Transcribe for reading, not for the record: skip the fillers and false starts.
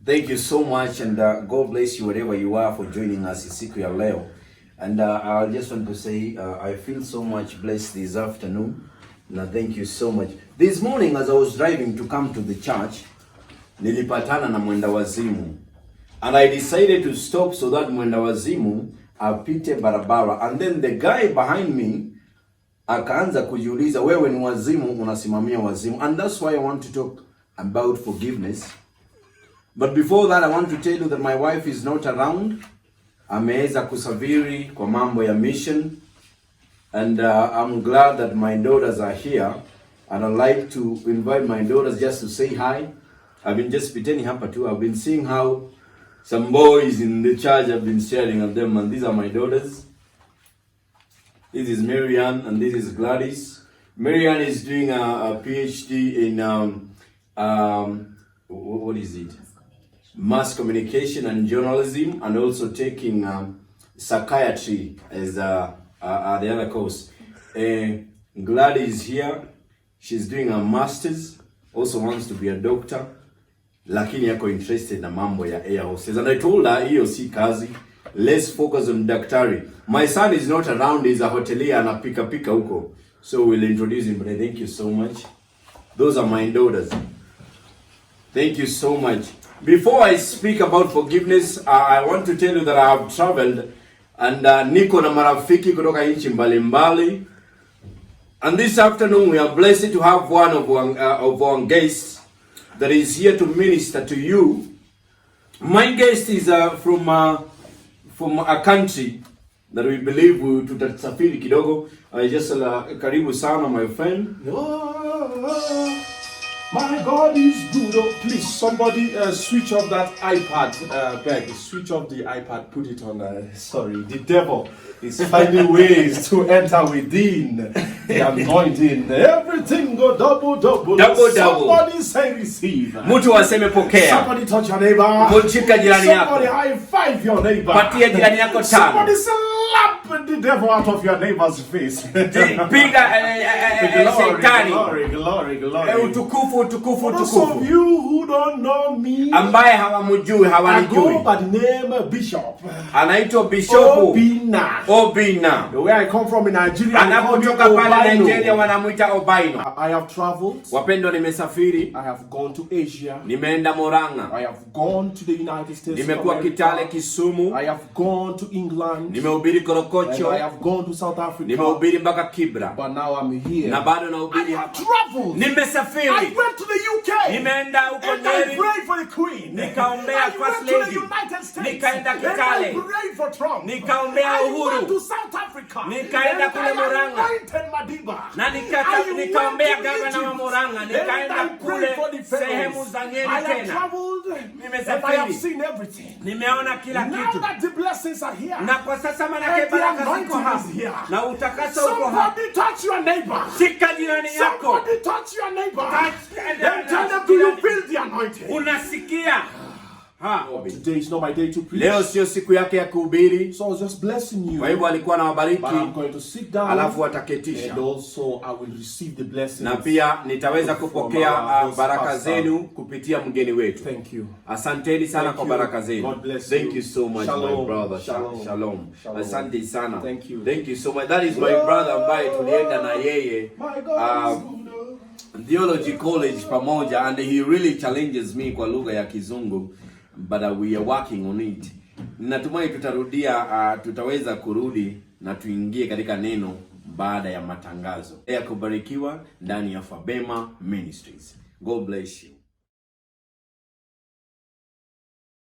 Thank you so much, and God bless you wherever you are for joining us siku ya leo. And I just want to say I feel so much blessed this afternoon. And thank you so much. This morning as I was driving to come to the church, nilipatana na mwenda wazimu. And I decided to stop so that mwenda wazimu apite barabara. And then the guy behind me akaanza kujiuliza, wewe ni wazimu, unasimamia wazimu. And that's why I want to talk about forgiveness. But before that, I want to tell you that my wife is not around. Ameweza kusafiri kwa mambo ya mission. And I'm glad that my daughters are here. And I'd like to invite my daughters just to say hi. I've been just pretending hapa too. I've been seeing how some boys in the church have been sharing of them. And these are my daughters. This is Marianne and this is Gladys. Marianne is doing a PhD in what is it? Mass communication and journalism, and also taking psychiatry as the other course. Gladys is here. She's doing a master's. Also wants to be a doctor. Lakini yako interested na mambo ya air hostess. And I told her, hiyo si kazi. Let's focus on daktari. My son is not around. He's a hotelier and pika huko. So we'll introduce him. But I thank you so much. Those are my daughters. Thank you so much. Before I speak about forgiveness, I want to tell you that I have traveled and niko na marafiki kutoka nchi mbalimbali. And this afternoon we are blessed to have one of our guests that is here to minister to you. My guest is from a country that we believe tutasafiri kidogo. Just karibu sana my friend. My God is good. Oh, please, somebody switch off that iPad. Beg, switch off the iPad. Put it on. Sorry, the devil is finding ways to enter within the anointing. Everything go double. Somebody say receive. Mtu aseme pokea. Somebody touch your neighbor. Mshika jirani yako. Somebody high five your neighbor. Patia jirani yako tano. Somebody slap the devil out of your neighbor's face. Piga shetani. Glory. Utukufu. For those of you who don't know me, ambaye hawamjui hawanijui. I go by the name Bishop. Anaitwa Bishop Obinna. The way I come from in Nigeria, anapotoka pale Nigeria wanamuita Obaino. I have traveled. Wapendwa, nimesafiri. I have gone to Asia. Nimeenda Murang'a. I have gone to the United States. Nimekuwa Kitale, Kisumu. I have gone to England. Nimehubiri Korokocho. I have gone to South Africa. Nimehubiri mpaka Kibra. But now I'm here. Na bado nahubiri hapa. I have traveled. Nimesafiri. I went to the UK. Nimeenda huko and I prayed for the Queen. Nikaombea First Lady. I went to the United States. Nikaenda Kitale. And I prayed for Trump. Nikaombea Uhuru. I went to South Africa. Nikaenda kule Murang'a. Na nikaombea gavana wa Murang'a. Nikaenda kule sehemu za Nyeri tena. Nimesafiri. Nimeona kila kitu. Now that the blessings are here. Na kwa sasa manake baraka ziko hapa. Na utakaso uko hapa. Somebody touch your neighbor. Shika jirani yako. Somebody touch your neighbor. And tell them, do you feel the anointing? Unasikia? Today is not my day to preach. Leo sio siku yake ya kuhubiri. So I was just blessing you. Kwa hivyo alikuwa anawabariki. But I'm going to sit down. Alafu ataketisha. And also I will receive the blessings. Na pia nitaweza kupokea baraka zenu kupitia mgeni wetu. Thank you. Asanteni sana kwa baraka zenu. God bless you. Thank you so much, my brother. Shalom. Asante sana. Thank you. Thank you so much. That is my brother ambaye tulienda na yeye Theology College pamoja, and he really challenges me kwa lugha ya Kizungu, but we are working on it. Natumai tutaweza kurudi na tuingie katika neno baada ya matangazo. Kubarikiwa ndani ya Fabema Ministries. God bless you.